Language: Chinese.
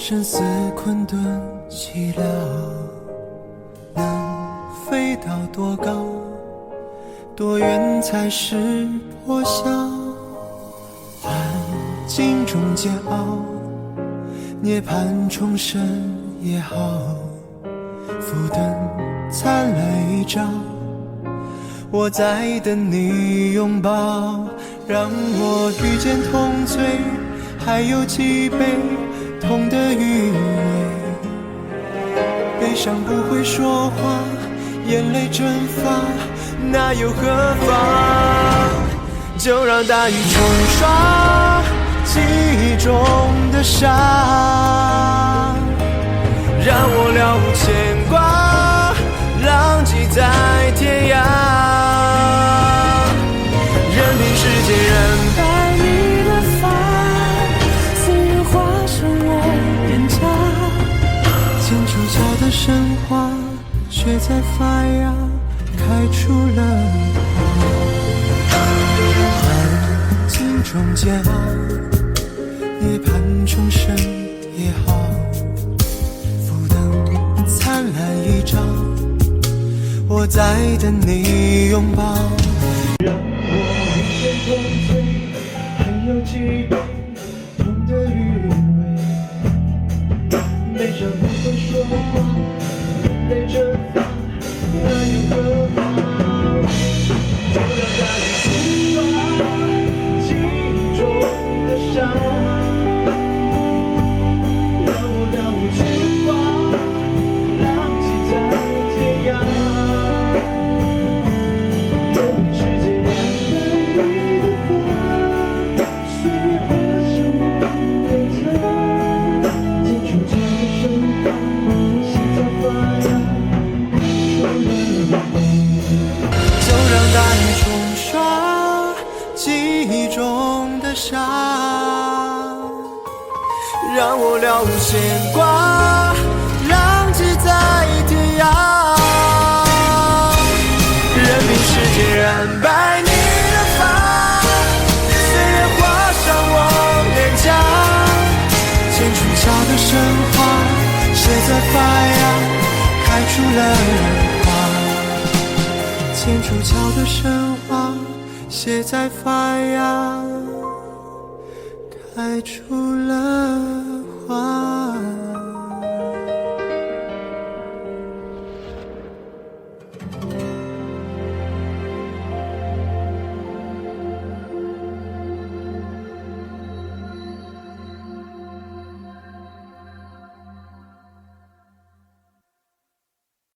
生死困顿寂寥，能飞到多高，多远才是破晓？环境中煎熬，涅槃重生也好，浮灯灿烂一朝，我在等你拥抱，让我遇见痛醉，还有几杯痛的余味。悲伤不会说话，眼泪蒸发，那又何妨？就让大雨冲刷记忆中的伤，让我了无牵挂，浪迹在天涯。任凭世界人白你的发，岁月化成我脸颊，剑出鞘的神话，却在发芽，开出了花。环境中煎熬，涅槃重生也好，浮灯灿烂一朝，我在等你拥抱。让我遇见痛醉，还有几杯痛的余味。悲伤不会说话，眼泪蒸发，那又何妨？就让大雨冲刷记忆中的伤，让我了无牵挂，浪迹在天涯。任凭世界染白你的发，岁月化成我脸颊，剑出鞘的神话，现在发芽，出了花。就让大雨冲刷记忆中的伤，让我了无牵挂，浪迹在天涯。任凭世界染白你的发，岁月画上我脸颊，剑出鞘的神话，写在发芽，开出了花。剑出鞘的神话，写在发芽，开出了花。